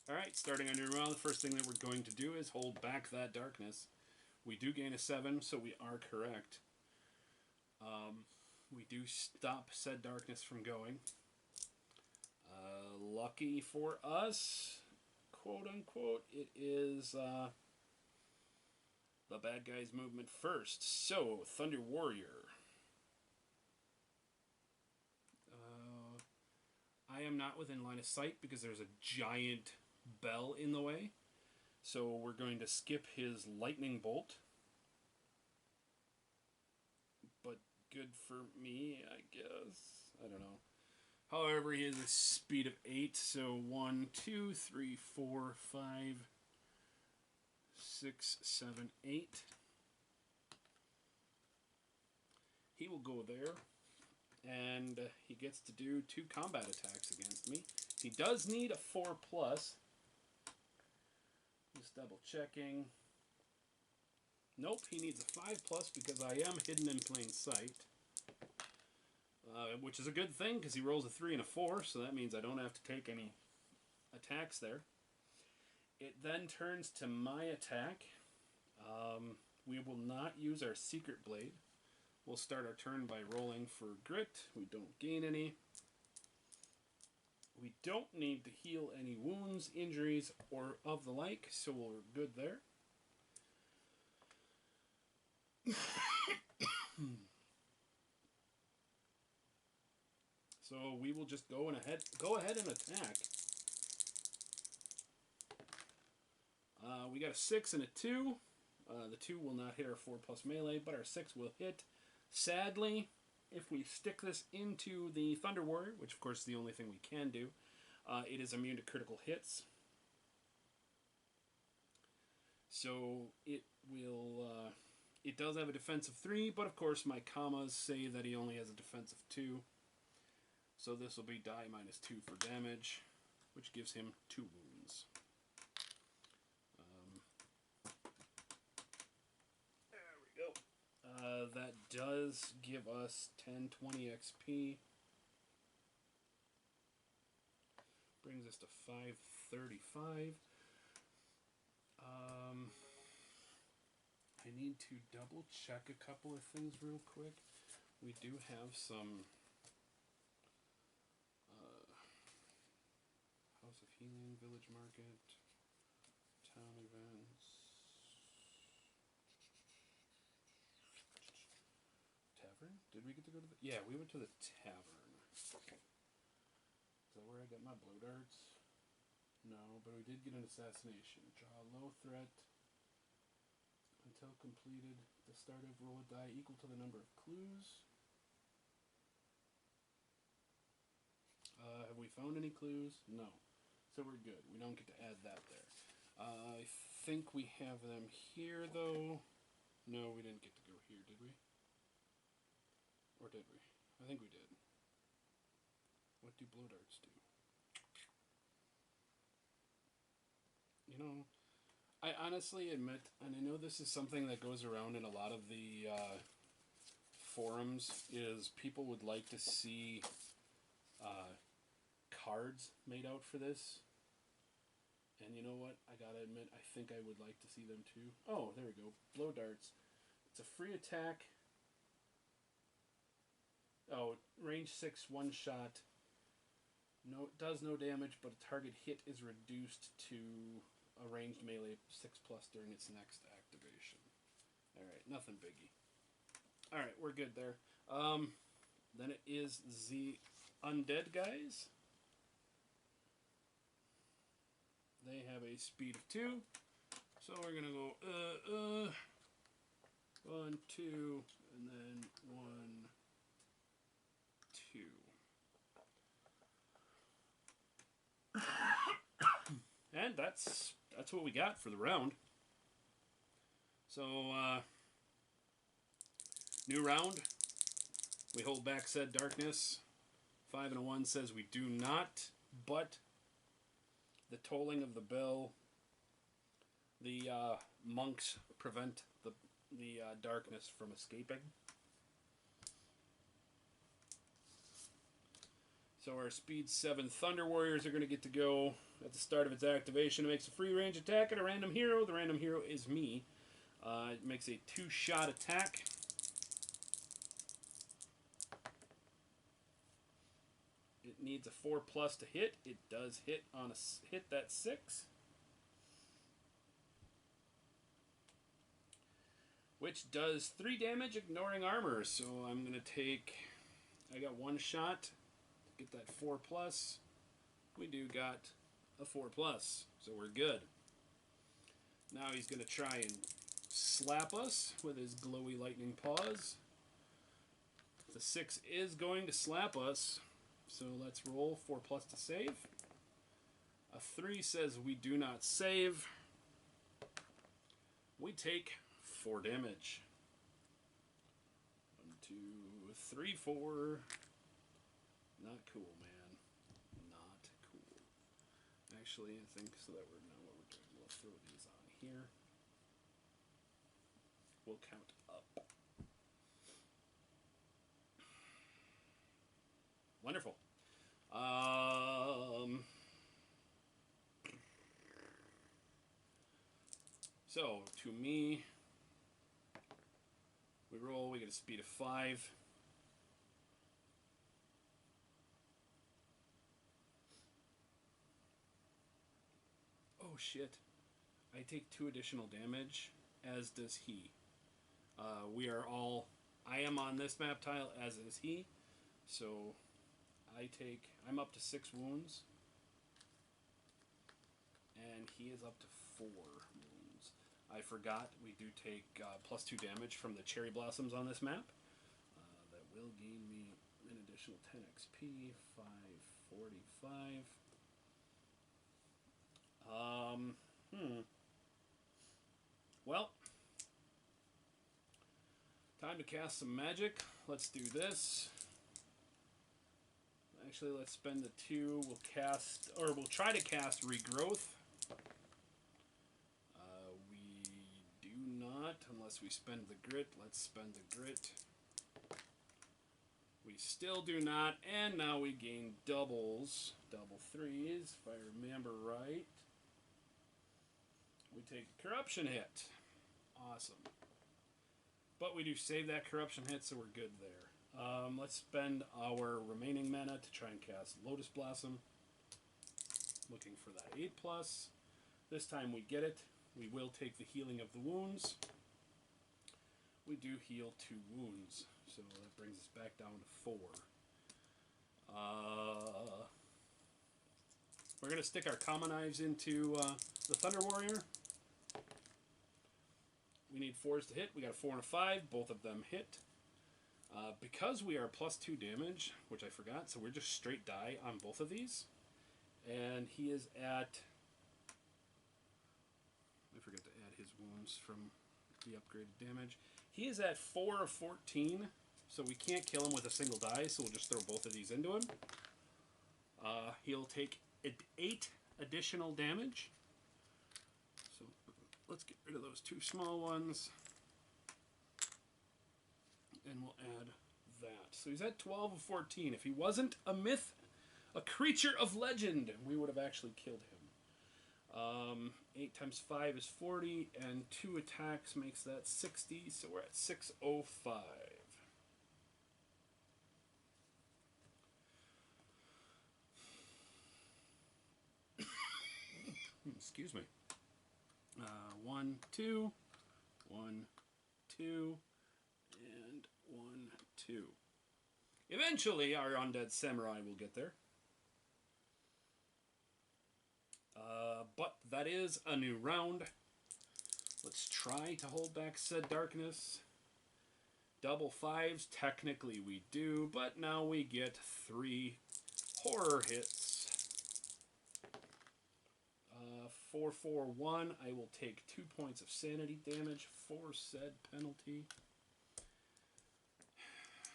Alright, starting a new round, the first thing that we're going to do is hold back that darkness. We do gain a 7, so we are correct. We do stop said darkness from going. Lucky for us, quote unquote, it is the bad guy's movement first. So, Thunder Warrior. I am not within line of sight because there's a giant bell in the way. So we're going to skip his lightning bolt. But good for me, I guess. I don't know. However, he has a speed of 8, so 1, 2, 3, 4, 5, 6, 7, 8. He will go there, and he gets to do 2 combat attacks against me. He does need a 4+. Just double checking. Nope, he needs a 5+ because I am hidden in plain sight. Which is a good thing because he rolls a 3 and a 4, so that means I don't have to take any attacks there. It then turns to my attack. We will not use our Secret Blade. We'll start our turn by rolling for grit. We don't gain any. We don't need to heal any wounds, injuries, or of the like, so we're good there. So we will just go ahead and attack. We got a 6 and a 2. The 2 will not hit our 4+ melee, but our 6 will hit. Sadly, if we stick this into the Thunder Warrior, which of course is the only thing we can do, it is immune to critical hits. So it will... it does have a defense of 3, but of course my commas say that he only has a defense of 2. So this will be die -2 for damage, which gives him 2 wounds. There we go. That does give us 1020 XP. Brings us to 535. I need to double check a couple of things real quick. We do have some House of Healing, Village Market, Town Events, Tavern? Did we get to go to the... Yeah, we went to the Tavern. Is that where I got my blow darts? No, but we did get an assassination. Draw a low threat. Until completed, the start of roll a die equal to the number of clues. Have we found any clues? No. So we're good. We don't get to add that there. I think we have them here, though. No, we didn't get to go here, did we? Or did we? I think we did. What do blow darts do? You know, I honestly admit, and I know this is something that goes around in a lot of the forums, is people would like to see cards made out for this. And you know what? I gotta admit, I think I would like to see them too. Oh, there we go. Blow darts. It's a free attack. Oh, range 6, one shot. No, it does no damage, but a target hit is reduced to a ranged melee 6+ during its next activation. Alright, nothing biggie. Alright, we're good there. Then it is the undead guys. They have a speed of 2. So we're going to go 1, 2, and then 1, 2. And that's what we got for the round. So, new round. We hold back said darkness. 5 and a 1 says we do not, but the tolling of the bell, the monks prevent the darkness from escaping. So our Speed 7 Thunder Warriors are going to get to go at the start of its activation. It makes a free range attack at a random hero. The random hero is me. It makes a 2-shot attack. It needs a 4+ to hit. It does hit on a hit that's 6. Which does 3 damage, ignoring armor. So I'm going to take... I got 1 shot. Get that 4+. We do got a 4+. So we're good. Now he's going to try and slap us with his glowy lightning paws. The 6 is going to slap us. So let's roll 4+ to save. A 3 says we do not save. We take 4 damage. 1, 2, 3, 4. Not cool, man. Not cool. Actually, I think so that we're now what we're doing. We'll throw these on here. We'll count up. Wonderful. So to me, we roll. We get a speed of 5. Oh shit! I take 2 additional damage, as does he. We are all. I am on this map tile, as is he. So I'm up to 6 wounds, and he is up to 4 wounds. I forgot we do take +2 damage from the cherry blossoms on this map. That will gain me an additional 10 XP, 545. Well, time to cast some magic. Let's do this. Actually, let's spend the 2. We'll try to cast Regrowth. We do not, unless we spend the grit. Let's spend the grit. We still do not, and now we gain doubles. Double 3s, if I remember right. We take a corruption hit. Awesome. But we do save that corruption hit, so we're good there. Let's spend our remaining mana to try and cast Lotus Blossom. Looking for that 8+. This time we get it. We will take the healing of the wounds. We do heal 2 wounds, so that brings us back down to 4. We're going to stick our common knives into the Thunder Warrior. We need 4s to hit. We got a 4 and a 5. Both of them hit. Because we are +2 damage, which I forgot, so we're just straight die on both of these. And he is at... I forgot to add his wounds from the upgraded damage. He is at 4 of 14, so we can't kill him with a single die, so we'll just throw both of these into him. He'll take 8 additional damage. So let's get rid of those 2 small ones. And we'll add that. So he's at 12 of 14. If he wasn't a myth, a creature of legend, we would have actually killed him. 8 times 5 is 40, and 2 attacks makes that 60, so we're at 605. Excuse me. 1, 2, 1, 2, and 1, 2. Eventually, our undead samurai will get there. But that is a new round. Let's try to hold back said darkness. Double 5s, technically we do, but now we get 3 horror hits. 4, 4, 1. I will take 2 points of sanity damage for said penalty.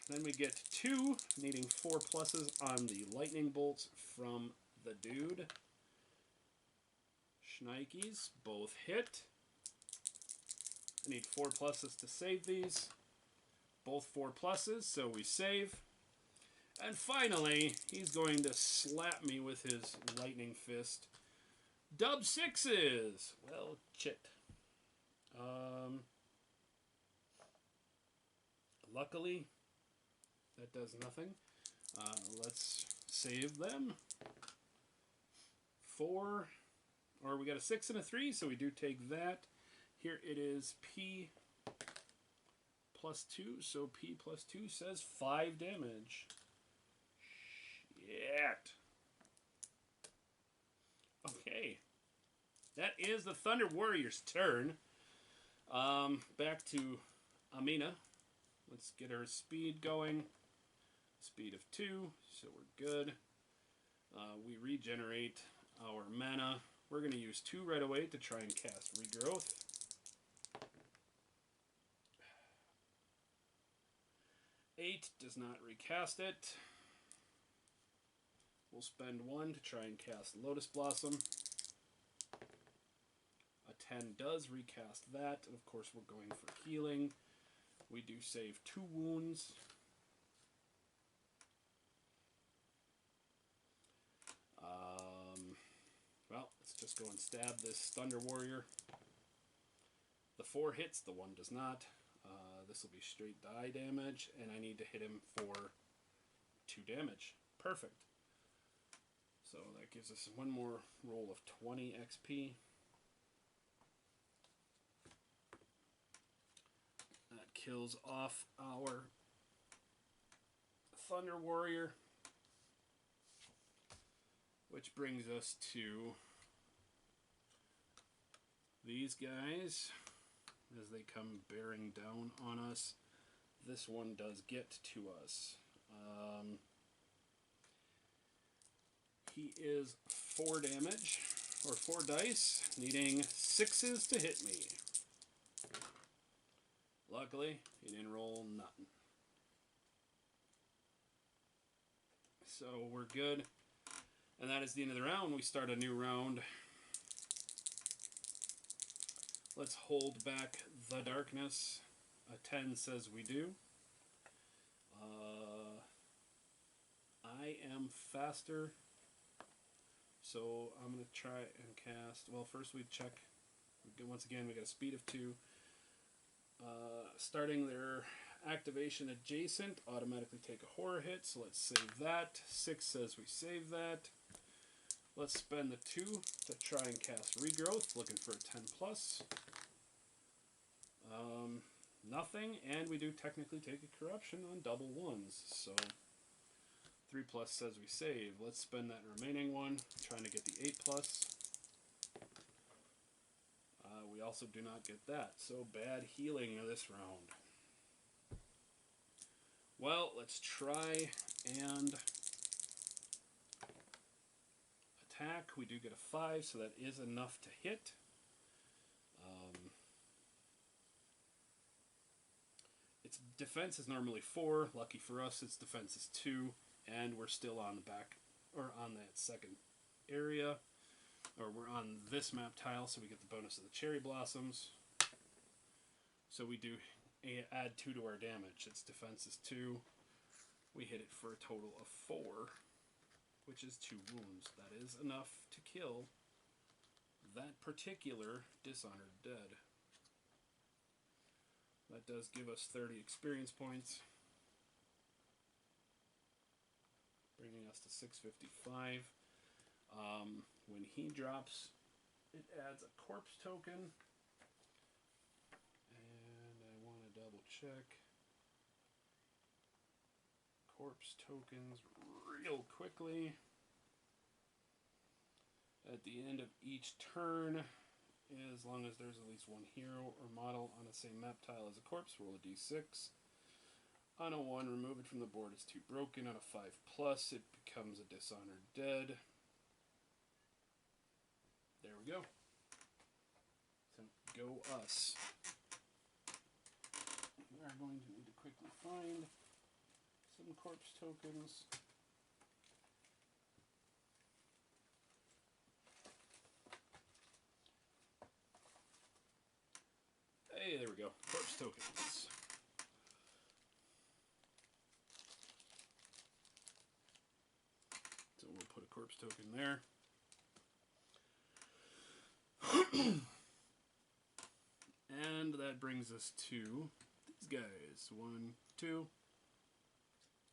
Then we get 2, needing 4 pluses on the lightning bolts from the dude. Schnikes, both hit. I need 4 pluses to save these. Both 4 pluses, so we save. And finally, he's going to slap me with his lightning fist. Dub sixes! Well, shit. Luckily, that does nothing. Let's save them. 4, or we got a 6 and a 3, so we do take that. Here it is P plus 2, so P plus 2 says 5 damage. Shit. Okay. That is the Thunder Warrior's turn. Back to Amina. Let's get her speed going. Speed of 2, so we're good. We regenerate our mana. We're going to use 2 right away to try and cast Regrowth. Eight does not recast it. We'll spend 1 to try and cast Lotus Blossom. A 10 does recast that. And of course, we're going for healing. We do save 2 wounds. Well, let's just go and stab this Thunder Warrior. The 4 hits, the 1 does not. This will be straight die damage, and I need to hit him for 2 damage. Perfect. So that gives us 1 more roll of 20 XP. That kills off our Thunder Warrior. Which brings us to these guys as they come bearing down on us. This one does get to us. He is 4 damage, or 4 dice, needing 6s to hit me. Luckily, he didn't roll nothing. So we're good. And that is the end of the round. We start a new round. Let's hold back the darkness. A 10 says we do. I am faster. So I'm going to try and cast. Well, first we check. Once again, we got a speed of 2. Starting their activation adjacent, automatically take a horror hit. So let's save that. 6 says we save that. Let's spend the 2 to try and cast Regrowth, looking for a 10 plus. Nothing, and we do technically take a corruption on double 1s, so 3 plus says we save. Let's spend that remaining 1, trying to get the 8 plus. We also do not get that, so bad healing this round. Well, let's try and attack. We do get a 5, so that is enough to hit. Its defense is normally 4. Lucky for us, its defense is 2, and we're still on the back, or on that second area, or we're on this map tile, so we get the bonus of the cherry blossoms. So we do add 2 to our damage. Its defense is 2. We hit it for a total of 4, which is 2 wounds. That is enough to kill that particular Dishonored Dead. That does give us 30 experience points, bringing us to 655. When he drops, it adds a corpse token, and I want to double check corpse tokens real quickly. At the end of each turn, as long as there's at least 1 hero or model on the same map tile as a corpse, roll a d6. On a 1, remove it from the board, it's too broken. On a 5 plus, it becomes a Dishonored Dead. There we go. So go us. We are going to need to quickly find some corpse tokens. Hey, there we go. Corpse tokens. token there. And that brings us to these guys. 1, 2.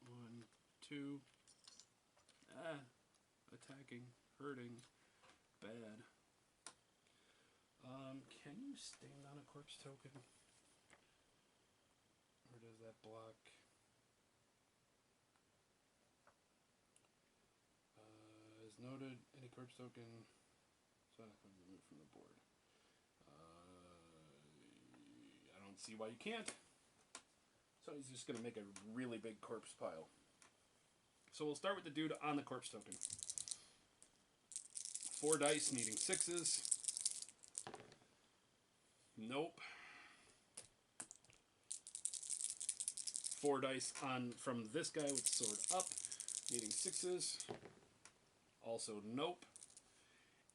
1, 2. Attacking, hurting, bad. Can you stand on a corpse token? Or does that block? As noted, any corpse token is not going to be removed from the board. I don't see why you can't. So he's just going to make a really big corpse pile. So we'll start with the dude on the corpse token. 4 dice, needing 6s. Nope. 4 dice on from this guy with sword up, needing 6s. Also nope.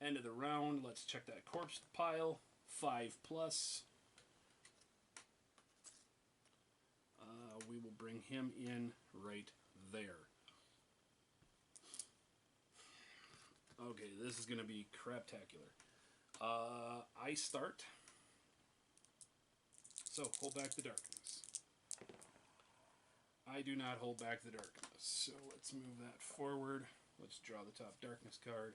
End of the round. Let's check that corpse pile. 5 plus. We will bring him in right there. Okay, this is going to be craptacular. I start. So, hold back the darkness. I do not hold back the darkness. So, let's move that forward. Let's draw the top darkness card.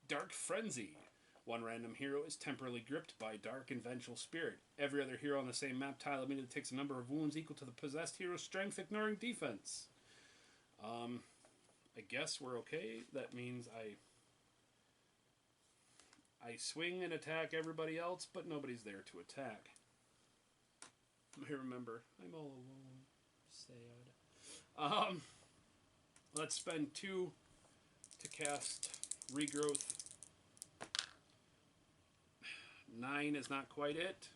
Dark Frenzy. 1 random hero is temporarily gripped by Dark and Vengeful Spirit. Every other hero on the same map tile immediately takes a number of wounds equal to the possessed hero's strength, ignoring defense. I guess we're okay. That means I swing and attack everybody else, but nobody's there to attack. I remember, I'm all alone. Sad. Let's spend 2 to cast Regrowth. 9 is not quite it.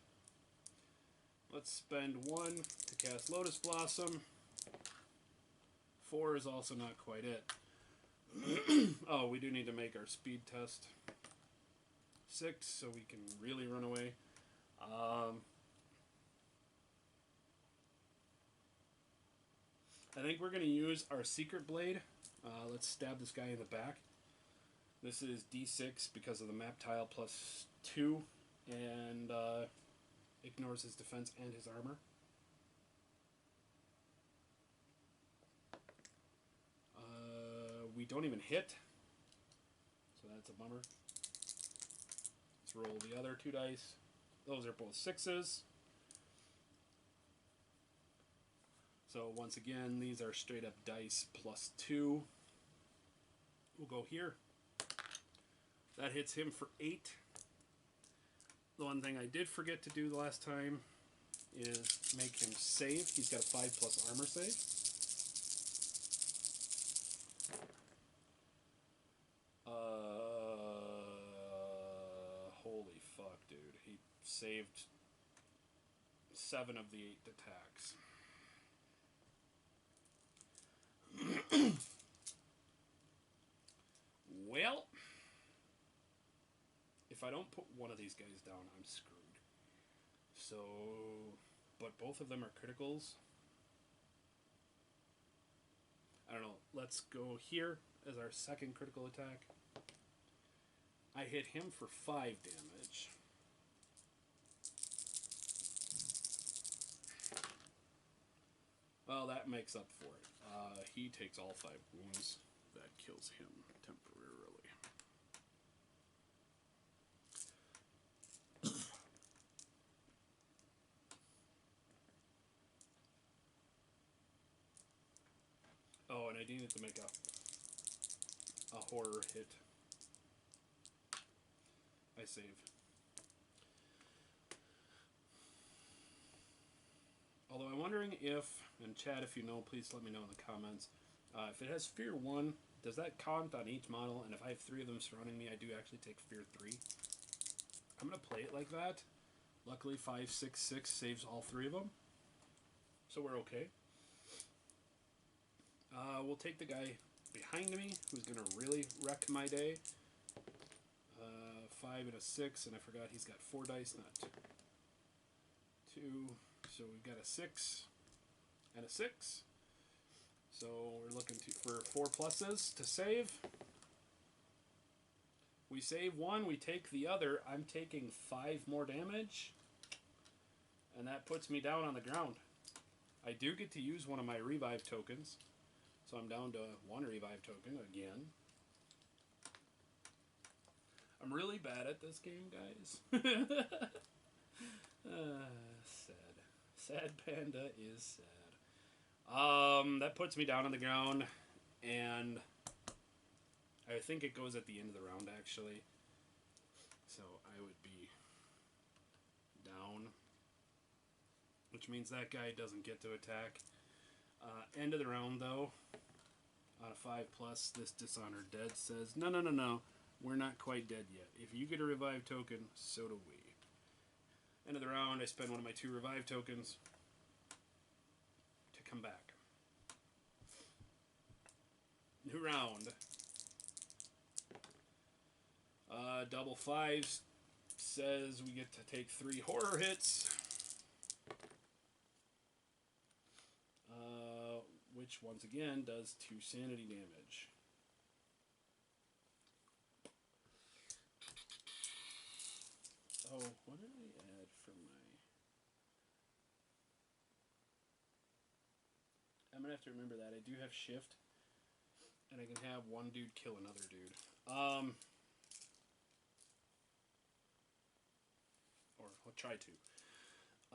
Let's spend 1 to cast Lotus Blossom. 4 is also not quite it. Oh, we do need to make our speed test. 6, so we can really run away. I think we're going to use our Secret Blade. Let's stab this guy in the back. This is D6 because of the map tile plus 2, and ignores his defense and his armor. We don't even hit, so that's a bummer. Let's roll the other 2 dice. Those are both 6s. So once again, these are straight up dice plus 2. We'll go here. That hits him for 8. The one thing I did forget to do the last time is make him save. He's got a 5 plus armor save. Holy fuck, dude. He saved 7 of the 8 attacks. Well, if I don't put one of these guys down, I'm screwed. So, but both of them are criticals. I don't know. Let's go here as our second critical attack. I hit him for 5 damage. Well, that makes up for it. He takes all 5 wounds. That kills him temporarily. Oh, and I needed to make a horror hit. I save. Although I'm wondering if, and chat if you know, please let me know in the comments, if it has Fear 1, does that count on each model? And if I have 3 of them surrounding me, I do actually take Fear 3. I'm going to play it like that. Luckily, 5, 6, 6 saves all 3 of them. So we're okay. We'll take the guy behind me, who's going to really wreck my day. 5 and a 6, and I forgot he's got 4 dice, not 2. So we've got a 6 and a 6. So we're looking for 4 pluses to save. We save one, we take the other. I'm taking 5 more damage. And that puts me down on the ground. I do get to use one of my revive tokens. So I'm down to 1 revive token again. I'm really bad at this game, guys. Sad. Sad Panda is sad. That puts me down on the ground. And I think it goes at the end of the round, actually. So I would be down. Which means that guy doesn't get to attack. End of the round, though. On a 5+, this Dishonored Dead says, no. We're not quite dead yet. If you get a revive token, so do we. End of the round, I spend one of my 2 revive tokens to come back. New round. Double 5s says we get to take 3 horror hits. Which, once again, does 2 sanity damage. Oh, what did I add for my... I'm going to have to remember that. I do have shift. And I can have one dude kill another dude. Or I'll try to.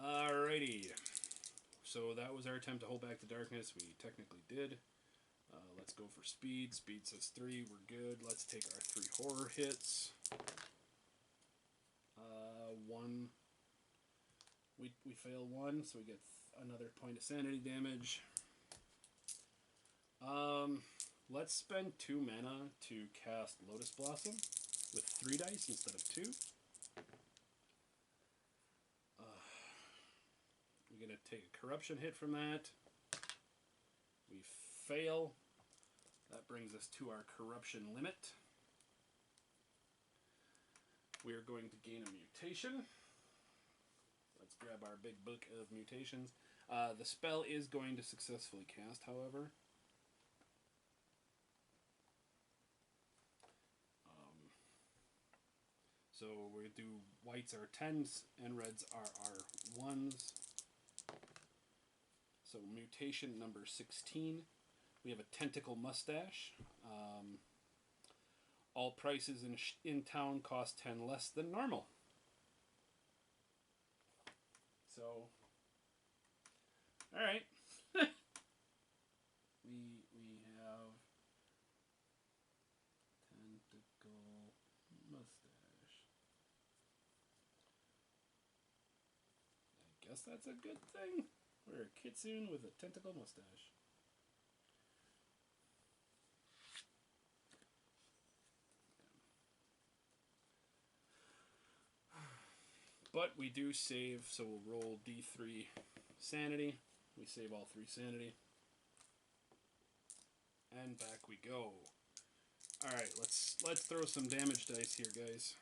Alrighty. So that was our attempt to hold back the darkness. We technically did. Let's go for speed. Speed says 3. We're good. Let's take our 3 horror hits. 1. We fail 1, so we get another point of sanity damage. Let's spend 2 mana to cast Lotus Blossom with 3 dice instead of 2. We're going to take a corruption hit from that. We fail. That brings us to our corruption limit. We are going to gain a mutation. Let's grab our big book of mutations. The spell is going to successfully cast, however. So we do whites are 10s and reds are our 1s. So mutation number 16. We have a tentacle mustache. All prices in town cost 10 less than normal. So, all right. we have tentacle mustache. I guess that's a good thing. We're a Kitsune with a tentacle mustache. But we do save, so we'll roll D3 sanity. We save all 3 sanity. And back we go. Alright, let's throw some damage dice here, guys.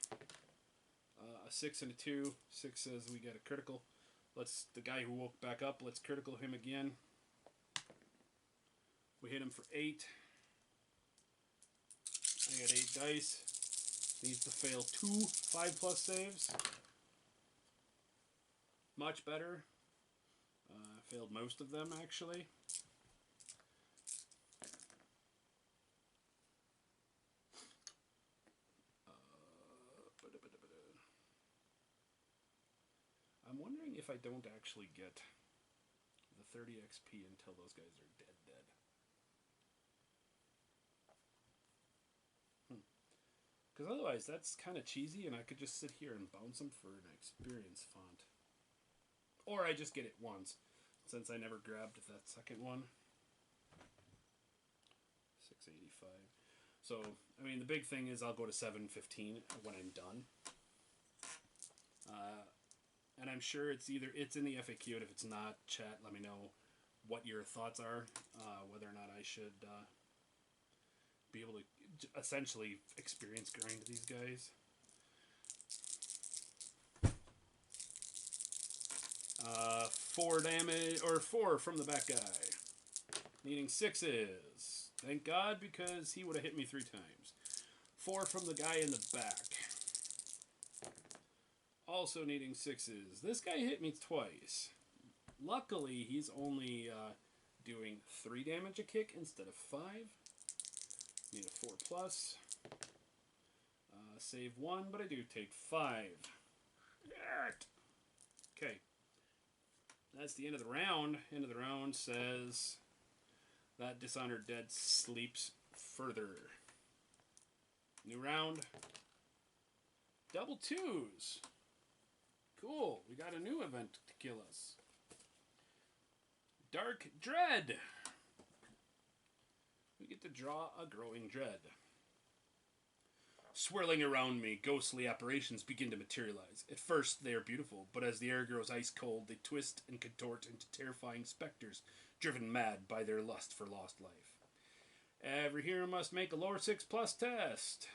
A 6 and a 2. 6 says we get a critical. The guy who woke back up, let's critical him again. We hit him for 8. I got 8 dice. Needs to fail 2 5+ saves. Much better. Failed most of them, actually. I'm wondering if I don't actually get the 30 XP until those guys are dead. Because otherwise, that's kind of cheesy, and I could just sit here and bounce them for an experience font. Or I just get it once, since I never grabbed that second one. 685. So, I mean, the big thing is I'll go to 715 when I'm done. And I'm sure it's in the FAQ, and if it's not, chat, let me know what your thoughts are, whether or not I should be able to essentially experience grind these guys. 4 damage, or 4 from the back guy. Needing 6s. Thank God, because he would have hit me 3 times. 4 from the guy in the back. Also needing 6s. This guy hit me twice. Luckily, he's only doing 3 damage a kick instead of 5. Need a 4 plus. Save 1, but I do take 5. Okay. That's the end of the round. End of the round says that Dishonored Dead sleeps further. New round. Double 2s. Cool. We got a new event to kill us. Dark Dread. We get to draw a Growing Dread. Swirling around me, ghostly apparitions begin to materialize. At first, they are beautiful, but as the air grows ice cold, they twist and contort into terrifying specters, driven mad by their lust for lost life. Every hero must make a lore 6 plus test.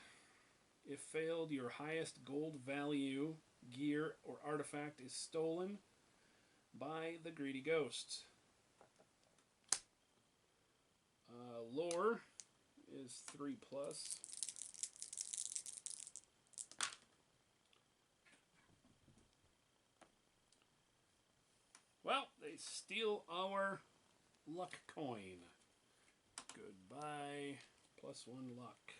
If failed, your highest gold value, gear, or artifact is stolen by the greedy ghosts. Lore is 3 plus. Well, they steal our luck coin. Goodbye. +1 luck.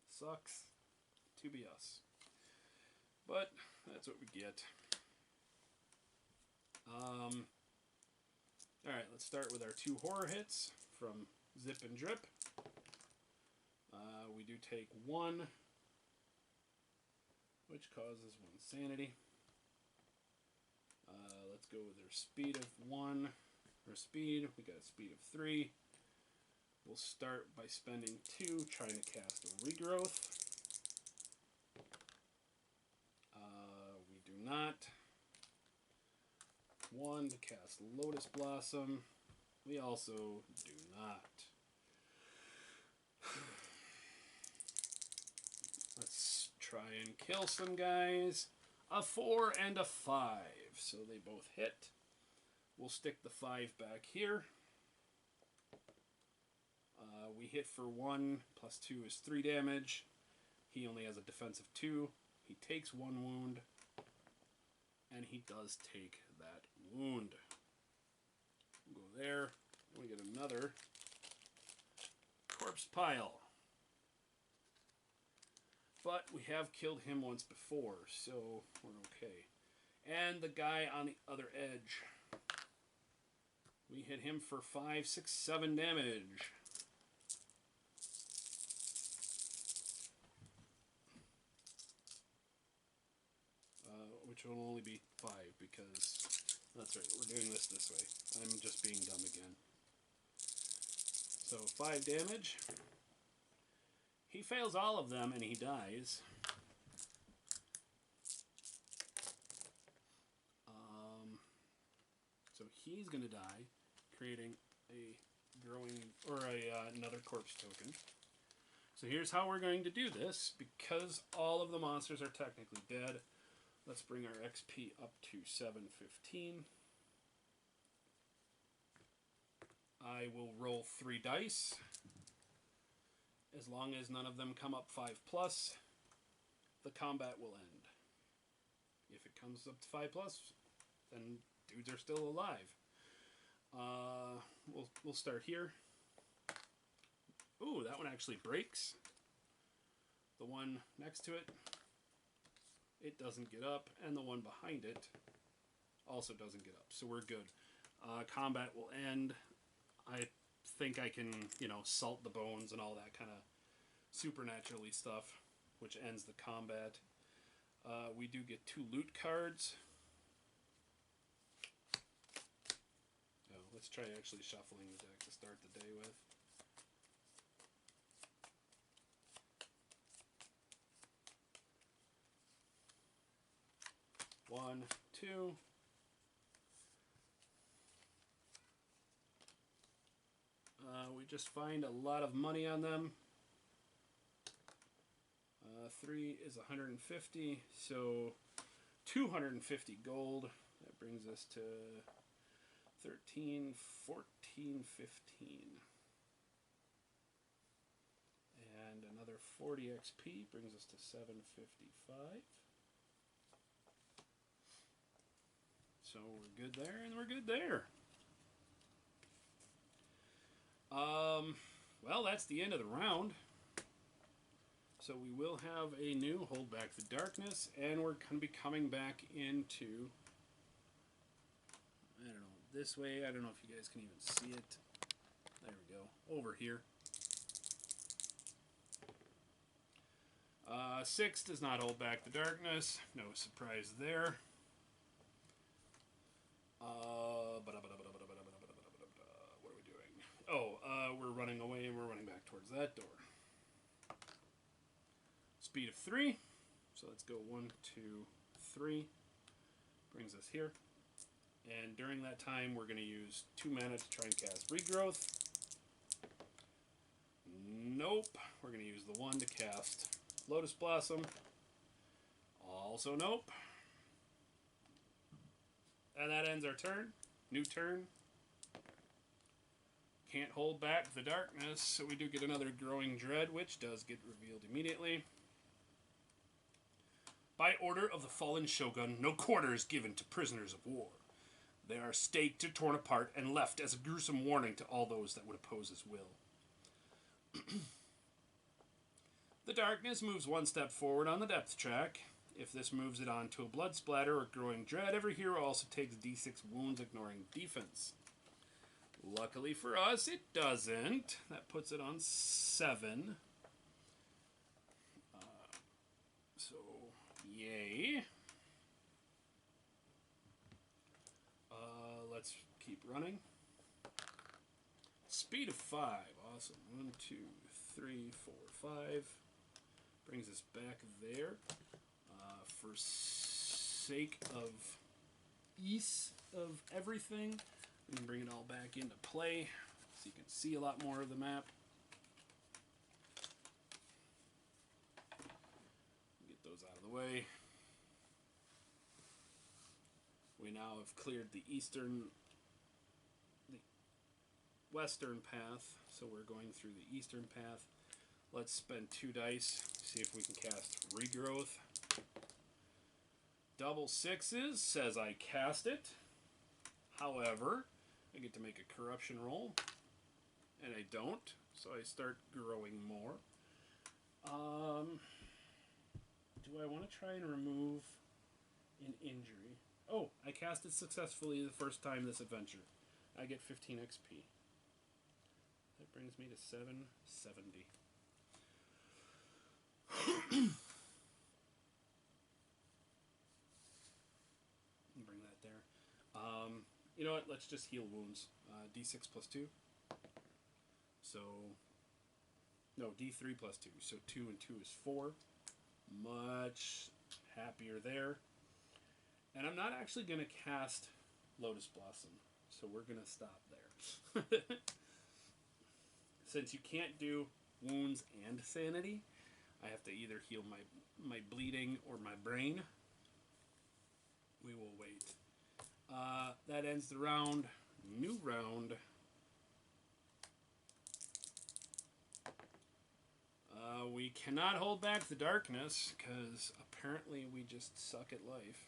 Sucks to be us. But that's what we get. Alright, let's start with our 2 horror hits from Zip and Drip. We do take 1, which causes 1 sanity. Let's go with our speed of 1. Our speed, we got a speed of 3. We'll start by spending 2, trying to cast a regrowth. We do not. 1 to cast Lotus Blossom. We also do not. Let's try and kill some guys. A 4 and a 5. So they both hit. We'll stick the 5 back here. We hit for 1, +2 is 3 damage. He only has a defense of 2. He takes 1 wound. And he does take that wound. We'll go there. We get another corpse pile. But we have killed him once before, so we're okay. And the guy on the other edge. We hit him for 5, 6, 7 damage. Which will only be 5 because that's right, we're doing this way. I'm just being dumb again. So 5 damage. He fails all of them and he dies. So he's going to die, creating a growing or another corpse token. So here's how we're going to do this. Because all of the monsters are technically dead, let's bring our XP up to 715. I will roll 3 dice. As long as none of them come up 5 plus, the combat will end. If it comes up to 5 plus, then dudes are still alive. We'll start here. Ooh, that one actually breaks. The one next to it, it doesn't get up, and the one behind it also doesn't get up. So we're good. Combat will end. I think I can, salt the bones and all that kind of supernaturally stuff, which ends the combat. We do get 2 loot cards. Oh, let's try actually shuffling the deck to start the day with. One, 2. We just find a lot of money on them. 3 is 150, so 250 gold. That brings us to 13, 14, 15. 40 XP, brings us to 755. So we're good there, and we're good there. Well, that's the end of the round. So we will have a new Hold Back the Darkness, and we're going to be coming back into, I don't know, this way. I don't know if you guys can even see it. There we go. Over here. 6 does not hold back the darkness. No surprise there. What are we doing? Oh, we're running away and we're running back towards that door. Speed of 3. So let's go 1, 2, 3. Brings us here. And during that time, we're going to use 2 mana to try and cast Regrowth. Nope. We're going to use the 1 to cast Lotus Blossom. Also nope. And that ends our turn. New turn. Can't hold back the darkness, so we do get another Growing Dread, which does get revealed immediately. By order of the fallen shogun, no quarter is given to prisoners of war. They are staked or torn apart and left as a gruesome warning to all those that would oppose his will. The darkness moves 1 step forward on the depth track. If this moves it on to a blood splatter or growing dread, every hero also takes d6 wounds, ignoring defense. Luckily for us, it doesn't. That puts it on 7. So, yay. Let's keep running. Speed of 5. Awesome. 1, 2, 3, 4, 5. Brings us back there. For sake of ease of everything, we can bring it all back into play so you can see a lot more of the map. Get those out of the way. We now have cleared the western path, so we're going through the eastern path. Let's spend 2 dice, see if we can cast Regrowth. Double 6s says I cast it. However, I get to make a corruption roll, and I don't, so I start growing more. Do I want to try and remove an injury? Oh, I cast it successfully the first time this adventure. I get 15 XP. That brings me to 770. Bring that there. You know what? Let's just heal wounds. D6 plus 2. So, no, D3 plus 2. So 2 and 2 is 4. Much happier there. And I'm not actually going to cast Lotus Blossom. So we're going to stop there. Since you can't do wounds and sanity, I have to either heal my bleeding or my brain. We will wait. That ends the round. New round. We cannot hold back the darkness, because apparently we just suck at life.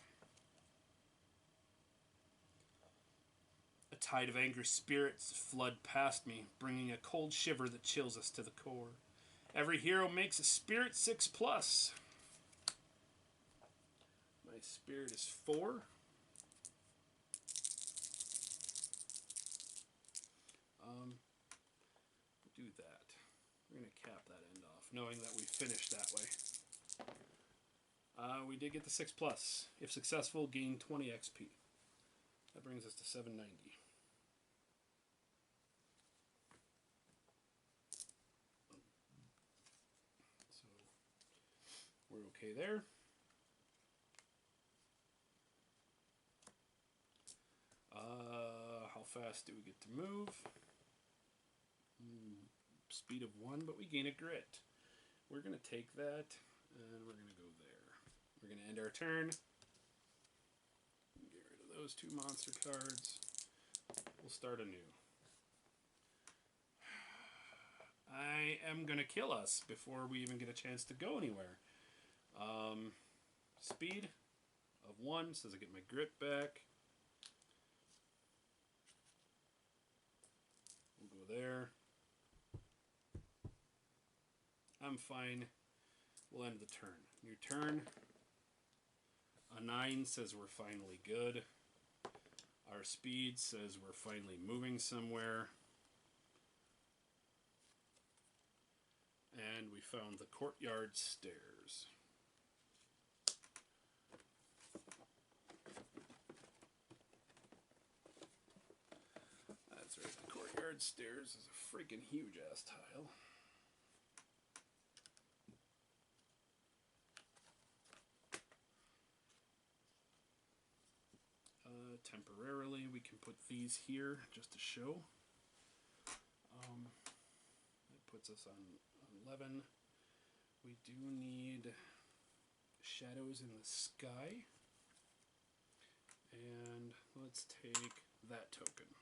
A tide of angry spirits flood past me, bringing a cold shiver that chills us to the core. Every hero makes a spirit 6+. My spirit is 4. Do that. We're going to cap that end off, knowing that we finished that way. We did get the 6+. If successful, gain 20 XP. That brings us to 790. So, we're okay there. How fast do we get to move? Speed of 1, but we gain a grit. We're going to take that, and we're going to go there. We're going to end our turn. Get rid of those 2 monster cards. We'll start anew. I am I'm going to kill us before we even get a chance to go anywhere. Speed of 1 says I get my grit back. We'll go there. I'm fine. We'll end the turn. Your turn. A 9 says we're finally good. Our speed says we're finally moving somewhere. And we found the courtyard stairs. That's right, the courtyard stairs is a freaking huge ass tile. Temporarily, we can put these here just to show. That puts us on 11. We do need shadows in the sky. And let's take that token.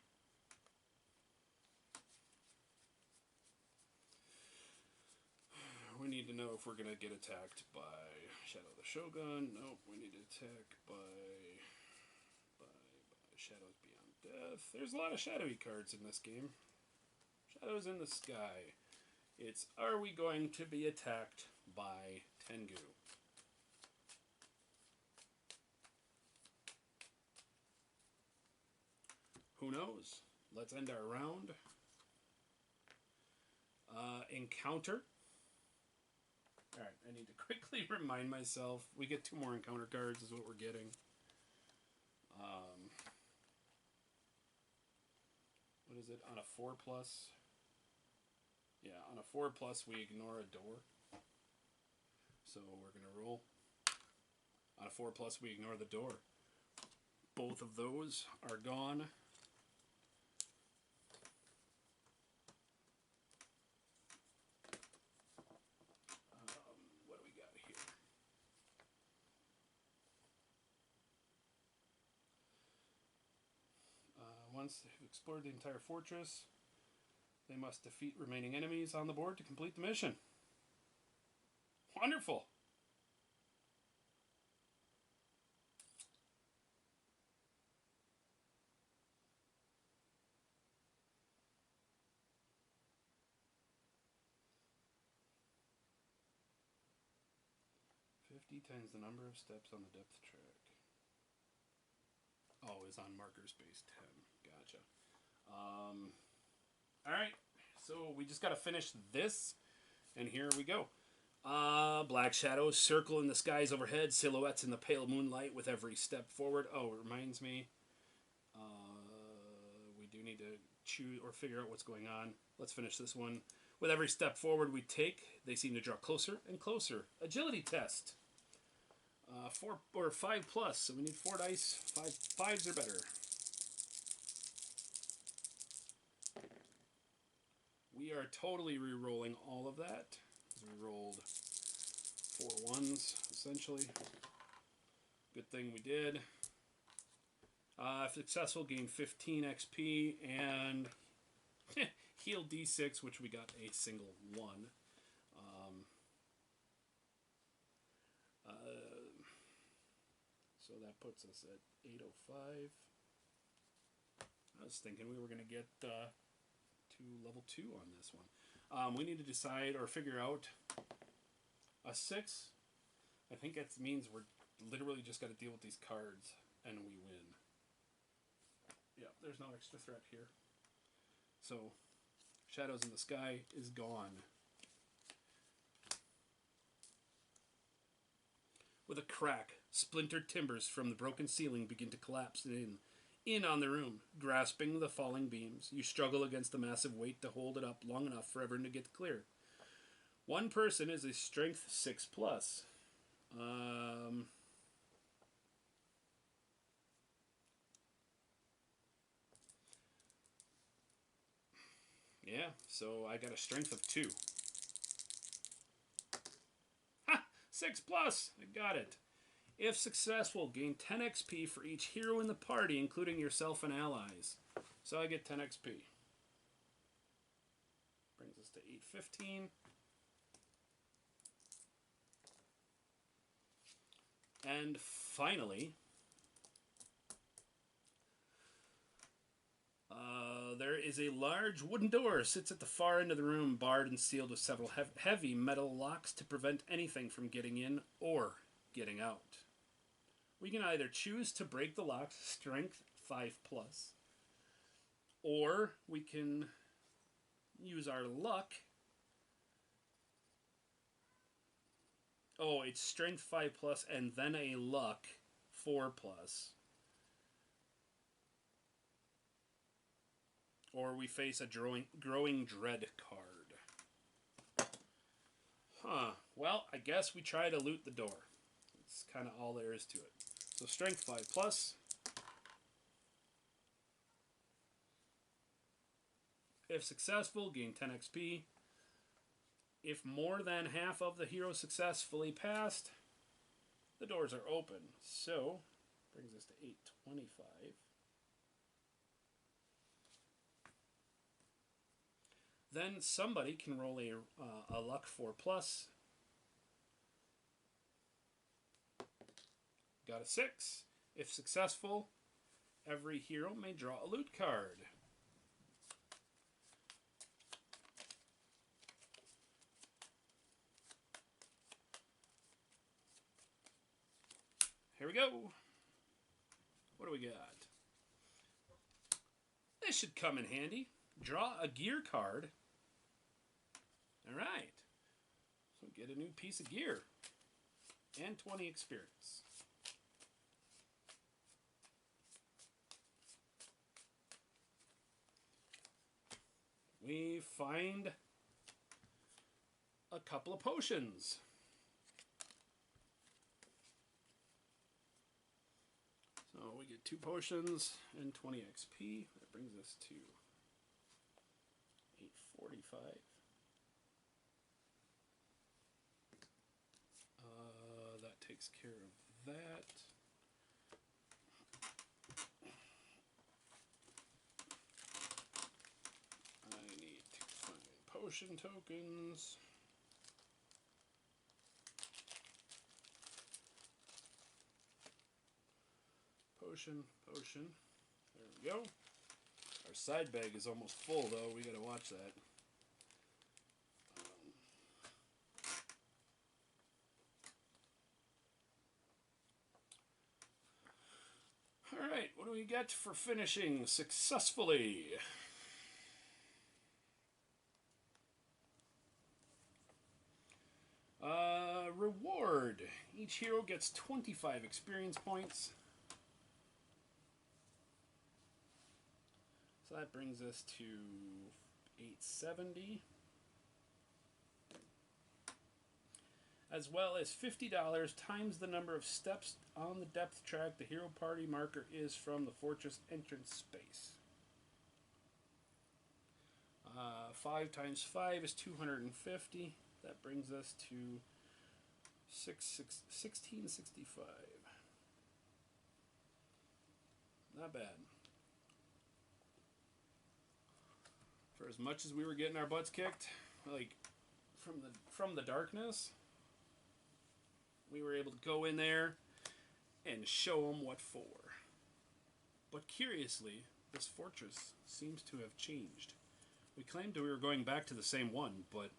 We need to know if we're going to get attacked by Shadow the Shogun. Nope, we need to attack by Shadows Beyond Death. There's a lot of shadowy cards in this game. Shadows in the Sky. It's, are we going to be attacked by Tengu? Who knows? Let's end our round. Encounter. Alright, I need to quickly remind myself. We get 2 more encounter cards is what we're getting. What is it? On a 4+. Yeah, on a 4+, we ignore a door. So we're going to roll. On a 4+, we ignore the door. Both of those are gone. What do we got here? Once they've explored the entire fortress, they must defeat remaining enemies on the board to complete the mission. Wonderful! Times the number of steps on the depth track. Oh, is on marker space 10. Gotcha. Alright, so we just got to finish this, and here we go. Black shadows circle in the skies overhead, silhouettes in the pale moonlight with every step forward. Oh, it reminds me, we do need to choose or figure out what's going on. Let's finish this one. With every step forward we take, they seem to draw closer and closer. Agility test. 4 or 5+, so we need 4 dice. 5s are better. We are totally re-rolling all of that. We rolled 4 1s, essentially. Good thing we did. If successful, gain 15 XP and heal D6, which we got a single 1. So that puts us at 805. I was thinking we were going to get to level 2 on this one. We need to decide or figure out a 6. I think that means we're literally just got to deal with these cards and we win. Yeah, there's no extra threat here. So, Shadows in the Sky is gone. With a crack, splintered timbers from the broken ceiling begin to collapse in on the room, grasping the falling beams. You struggle against the massive weight to hold it up long enough for everyone to get clear. One person is a strength 6+. Yeah, so I got a strength of 2. Ha! 6+! I got it. If successful, gain 10 XP for each hero in the party, including yourself and allies. So I get 10 XP. Brings us to 815. And finally, there is a large wooden door. Sits at the far end of the room, barred and sealed with several heavy metal locks to prevent anything from getting in or getting out. We can either choose to break the locks, strength 5+, or we can use our luck. Oh, it's strength 5+, and then a luck 4+. Or we face a growing dread card. Huh. Well, I guess we try to loot the door. That's kind of all there is to it. So strength 5+. If successful, gain 10 XP. If more than half of the heroes successfully passed, the doors are open. So, brings us to 825. Then somebody can roll a luck 4+. Got a 6. If successful, every hero may draw a loot card. Here we go. What do we got? This should come in handy. Draw a gear card. Alright. So get a new piece of gear. And 20 experience. We find a couple of potions. So we get 2 potions and 20 XP. That brings us to 845. That takes care of that. I need to find potion tokens. Potion. There we go. Our side bag is almost full, though. We gotta watch that. Alright, what do we get for finishing successfully? Reward. Each hero gets 25 experience points. So that brings us to 870. As well as $50 times the number of steps on the depth track the hero party marker is from the fortress entrance space. 5 times 5 is 250. That brings us to 1665. Not bad. For as much as we were getting our butts kicked, like from the darkness, we were able to go in there and show them what for. But curiously, this fortress seems to have changed. We claimed we were going back to the same one, but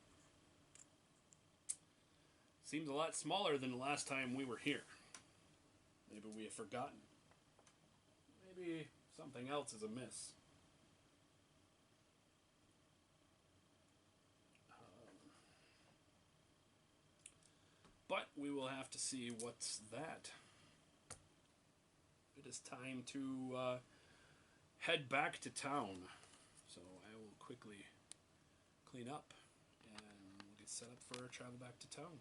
it seems a lot smaller than the last time we were here. Maybe we have forgotten. Maybe something else is amiss. But we will have to see what's that. It is time to head back to town. So I will quickly clean up and we'll get set up for a travel back to town.